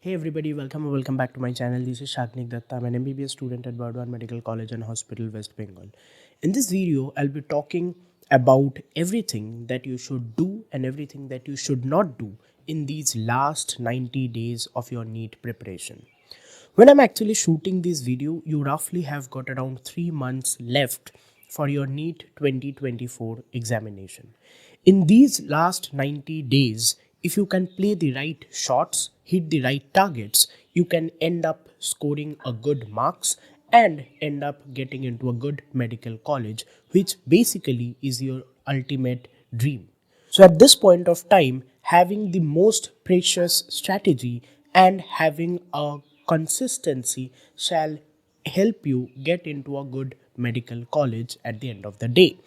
Hey everybody, welcome back to my channel. This is Sagnick Dutta. I'm an MBBS student at Bardwan Medical College and Hospital, West Bengal. In this video, I'll be talking about everything that you should do and everything that you should not do in these last 90 days of your NEET preparation. When I'm actually shooting this video, you roughly have got around 3 months left for your NEET 2024 examination. In these last 90 days, if you can play the right shots, hit the right targets, you can end up scoring a good marks and end up getting into a good medical college, which basically is your ultimate dream. So at this point of time, having the most precious strategy and having a consistency shall help you get into a good medical college at the end of the day.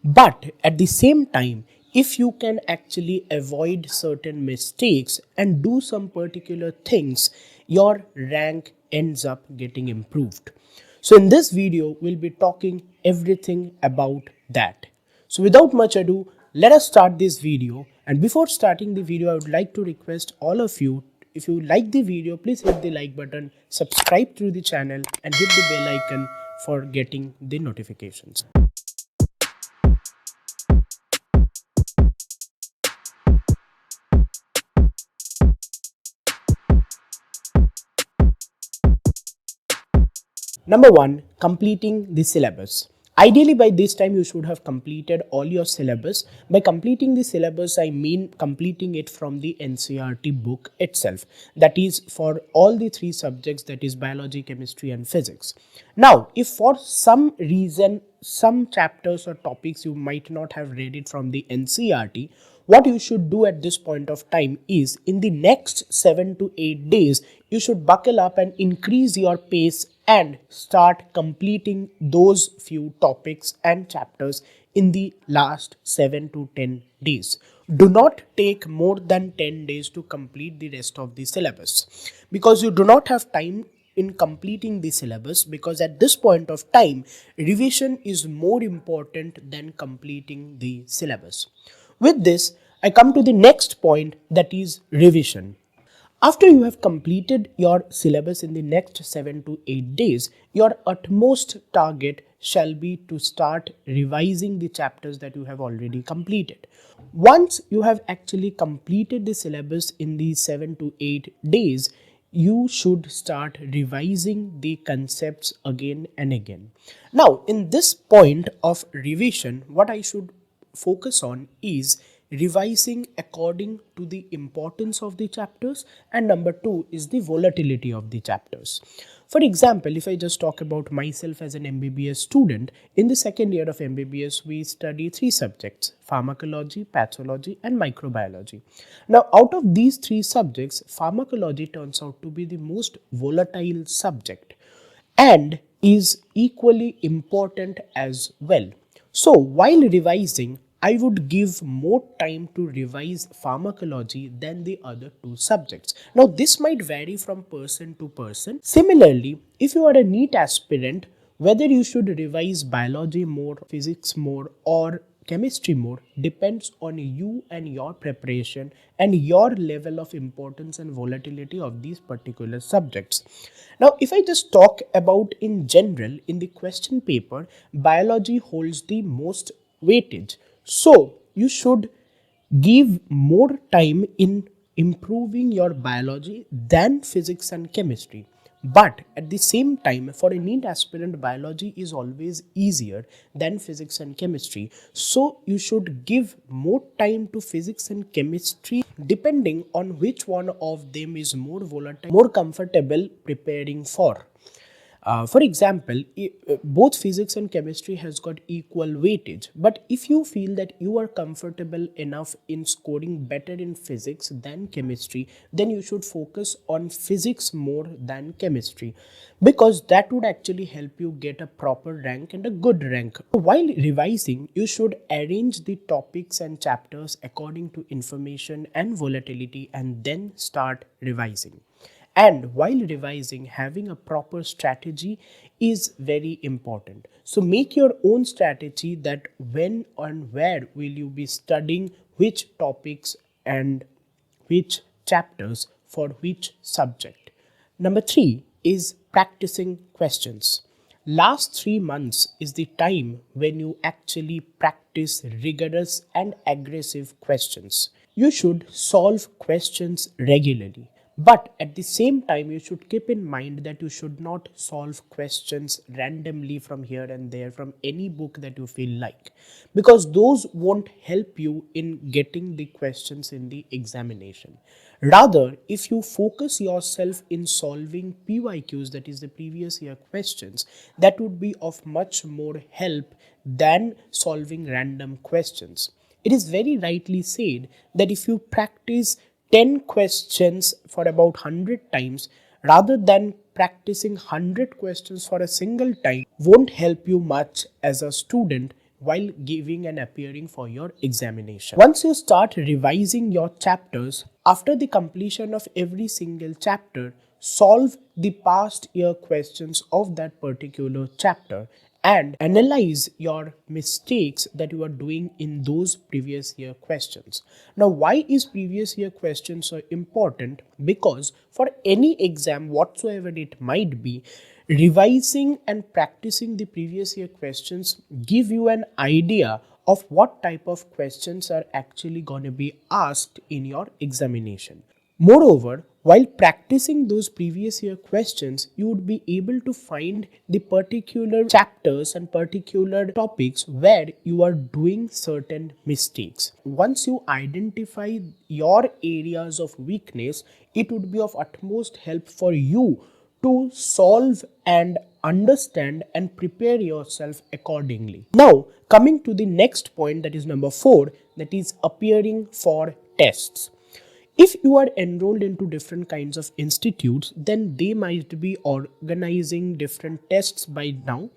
But at the same time, if you can actually avoid certain mistakes and do some particular things, your rank ends up getting improved. So in this video, we'll be talking everything about that. So without much ado, let us start this video. And before starting the video, I would like to request all of you, if you like the video, please hit the like button, subscribe to the channel and hit the bell icon for getting the notifications. Number 1, completing the syllabus. Ideally, by this time, you should have completed all your syllabus. By completing the syllabus, I mean completing it from the NCERT book itself. That is for all the 3 subjects, that is biology, chemistry and physics. Now, if for some reason, some chapters or topics you might not have read it from the NCERT, what you should do at this point of time is in the next 7 to 8 days, you should buckle up and increase your pace and start completing those few topics and chapters in the last 7 to 10 days. Do not take more than 10 days to complete the rest of the syllabus because you do not have time in completing the syllabus, because at this point of time, revision is more important than completing the syllabus. With this, I come to the next point, that is revision. After you have completed your syllabus in the next 7 to 8 days, your utmost target shall be to start revising the chapters that you have already completed. Once you have actually completed the syllabus in these 7 to 8 days, you should start revising the concepts again and again. Now, in this point of revision, what I should focus on is revising according to the importance of the chapters, and number 2 is the volatility of the chapters. For example, if I just talk about myself as an MBBS student, in the second year of MBBS, we study 3 subjects: pharmacology, pathology and microbiology. Now, out of these 3 subjects, pharmacology turns out to be the most volatile subject and is equally important as well. So while revising, I would give more time to revise pharmacology than the other 2 subjects. Now, this might vary from person to person. Similarly, if you are a NEET aspirant, whether you should revise biology more, physics more, or chemistry more depends on you and your preparation and your level of importance and volatility of these particular subjects. Now, if I just talk about in general, in the question paper, biology holds the most weightage. So, you should give more time in improving your biology than physics and chemistry. But at the same time, for a NEET aspirant, biology is always easier than physics and chemistry. So you should give more time to physics and chemistry depending on which one of them is more volatile, more comfortable preparing for. For example, both physics and chemistry has got equal weightage, but if you feel that you are comfortable enough in scoring better in physics than chemistry, then you should focus on physics more than chemistry, because that would actually help you get a proper rank and a good rank. While revising, you should arrange the topics and chapters according to information and volatility and then start revising. And while revising, having a proper strategy is very important. So make your own strategy, that when and where will you be studying which topics and which chapters for which subject. Number 3 is practicing questions. Last 3 months is the time when you actually practice rigorous and aggressive questions. You should solve questions regularly. But at the same time, you should keep in mind that you should not solve questions randomly from here and there from any book that you feel like, because those won't help you in getting the questions in the examination. Rather, if you focus yourself in solving PYQs, that is the previous year questions, that would be of much more help than solving random questions. It is very rightly said that if you practice 10 questions for about 100 times rather than practicing 100 questions for a single time, won't help you much as a student while giving and appearing for your examination. Once you start revising your chapters, after the completion of every single chapter, solve the past year questions of that particular chapter and analyze your mistakes that you are doing in those previous year questions. Now, why is previous year questions so important? Because for any exam whatsoever it might be, revising and practicing the previous year questions give you an idea of what type of questions are actually going to be asked in your examination. Moreover, while practicing those previous year questions, you would be able to find the particular chapters and particular topics where you are doing certain mistakes. Once you identify your areas of weakness, it would be of utmost help for you to solve and understand and prepare yourself accordingly. Now, coming to the next point, that is number 4, that is appearing for tests. If you are enrolled into different kinds of institutes, then they might be organizing different tests by now.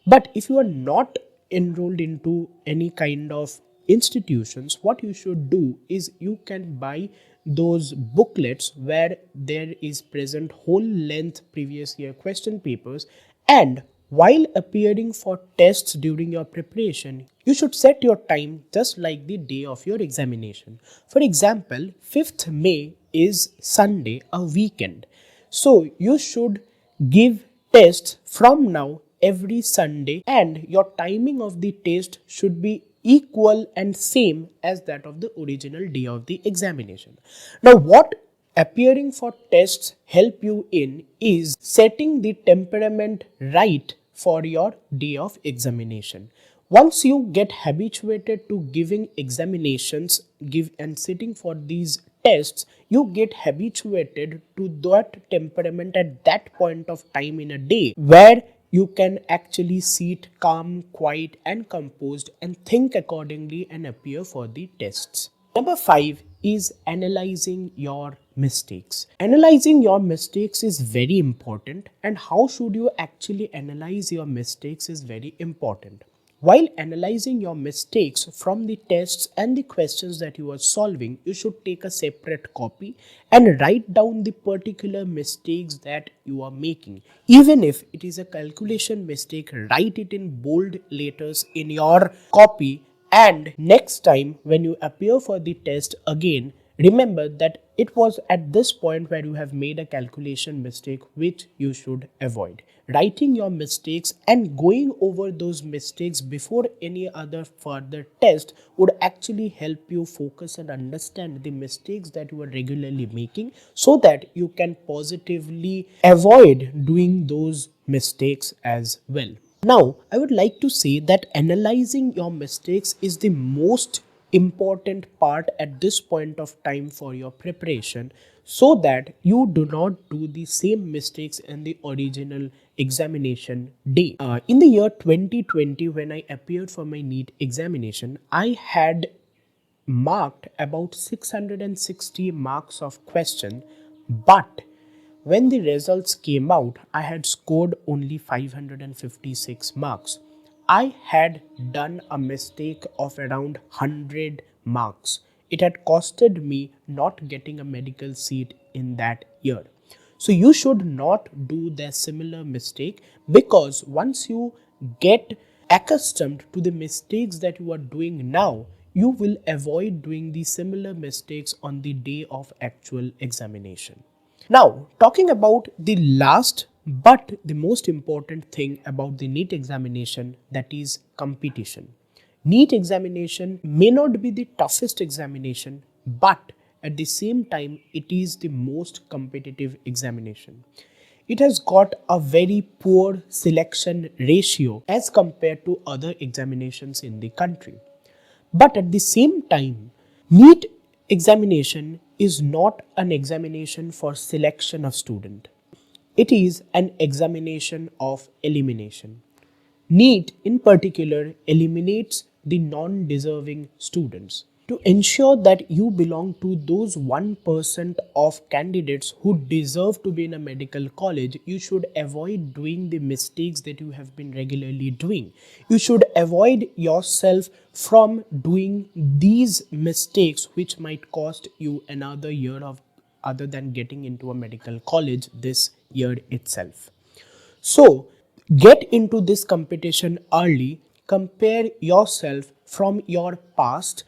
But if you are not enrolled into any kind of institutions, what you should do is you can buy those booklets where there is present whole length previous year question papers, and while appearing for tests during your preparation, you should set your time just like the day of your examination. For example, 5th May is Sunday, a weekend. So you should give tests from now every Sunday, and your timing of the test should be equal and same as that of the original day of the examination. Now, what appearing for tests help you in is setting the temperament right for your day of examination. Once you get habituated to giving examinations, give and sitting for these tests, you get habituated to that temperament at that point of time in a day where you can actually sit calm, quiet and composed and think accordingly and appear for the tests. Number 5 is analyzing your mistakes. Analyzing your mistakes is very important, and how should you actually analyze your mistakes is very important. While analyzing your mistakes from the tests and the questions that you are solving, you should take a separate copy and write down the particular mistakes that you are making. Even if it is a calculation mistake, write it in bold letters in your copy, and next time when you appear for the test again, remember that it was at this point where you have made a calculation mistake which you should avoid. Writing your mistakes and going over those mistakes before any other further test would actually help you focus and understand the mistakes that you are regularly making, so that you can positively avoid doing those mistakes as well. Now, I would like to say that analyzing your mistakes is the most important part at this point of time for your preparation, so that you do not do the same mistakes in the original examination day. In the year 2020, when I appeared for my NEET examination, I had marked about 660 marks of question, but when the results came out, I had scored only 556 marks. I had done a mistake of around 100 marks. It had costed me not getting a medical seat in that year. So you should not do the similar mistake, because once you get accustomed to the mistakes that you are doing now, you will avoid doing the similar mistakes on the day of actual examination. Now, talking about the last but the most important thing about the NEET examination, that is competition. NEET examination may not be the toughest examination, but at the same time, it is the most competitive examination. It has got a very poor selection ratio as compared to other examinations in the country. But at the same time, NEET examination is not an examination for selection of student. It is an examination of elimination. NEET in particular eliminates the non-deserving students. To ensure that you belong to those 1% of candidates who deserve to be in a medical college, you should avoid doing the mistakes that you have been regularly doing. You should avoid yourself from doing these mistakes which might cost you another year of other than getting into a medical college this year itself. So, get into this competition early, compare yourself from your past.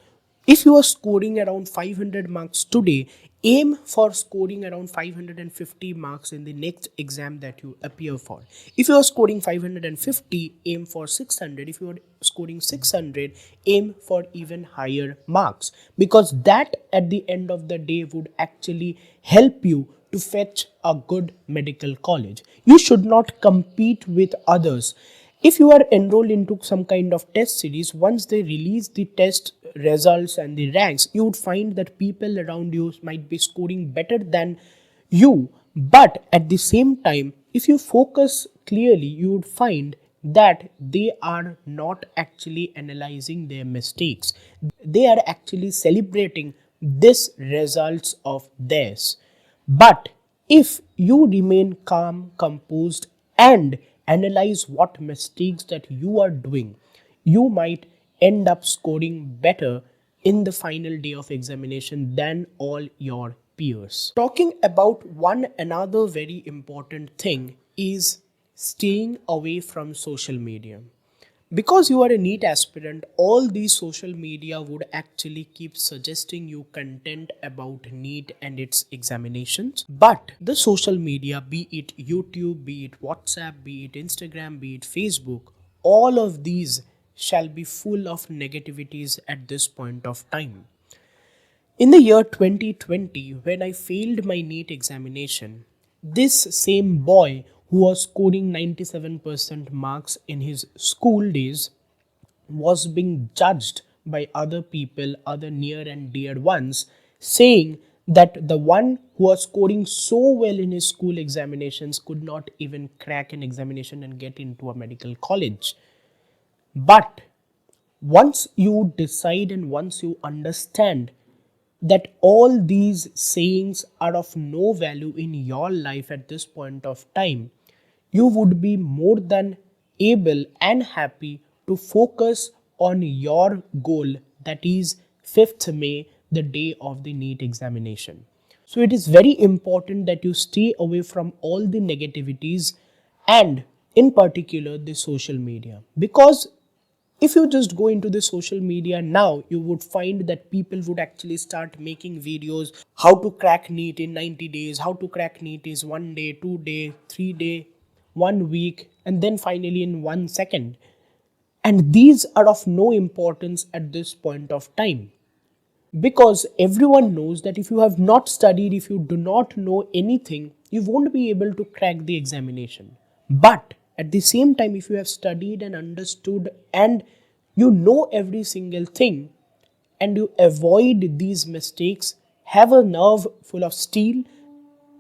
If you are scoring around 500 marks today, aim for scoring around 550 marks in the next exam that you appear for. If you are scoring 550, aim for 600. If you are scoring 600, aim for even higher marks, because that at the end of the day would actually help you to fetch a good medical college. You should not compete with others. If you are enrolled into some kind of test series, once they release the test results and the ranks, you would find that people around you might be scoring better than you. But at the same time, if you focus clearly, you would find that they are not actually analyzing their mistakes. They are actually celebrating this results of theirs. But if you remain calm, composed, and analyze what mistakes that you are doing, you might end up scoring better in the final day of examination than all your peers. Talking about one another very important thing is staying away from social media. Because you are a NEET aspirant, all these social media would actually keep suggesting you content about NEET and its examinations. But the social media, be it YouTube, be it WhatsApp, be it Instagram, be it Facebook, all of these shall be full of negativities at this point of time. In the year 2020, when I failed my NEET examination, this same boy who was scoring 97% marks in his school days was being judged by other people, other near and dear ones, saying that the one who was scoring so well in his school examinations could not even crack an examination and get into a medical college. But once you decide and once you understand that all these sayings are of no value in your life at this point of time, you would be more than able and happy to focus on your goal, that is 5th May, the day of the NEET examination. So it is very important that you stay away from all the negativities and in particular the social media, because if you just go into the social media now, you would find that people would actually start making videos how to crack NEET in 90 days, how to crack NEET is 1 day, 2 day, 3 day, 1 week, and then finally in 1 second. And these are of no importance at this point of time, because everyone knows that if you have not studied, if you do not know anything, you won't be able to crack the examination. But at the same time, if you have studied and understood and you know every single thing and you avoid these mistakes, have a nerve full of steel,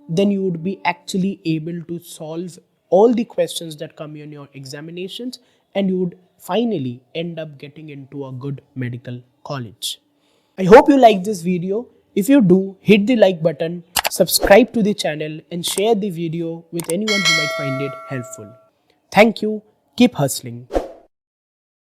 then you would be actually able to solve all the questions that come in your examinations and you would finally end up getting into a good medical college. I hope you like this video. If you do, hit the like button, subscribe to the channel and share the video with anyone who might find it helpful. Thank you. Keep hustling.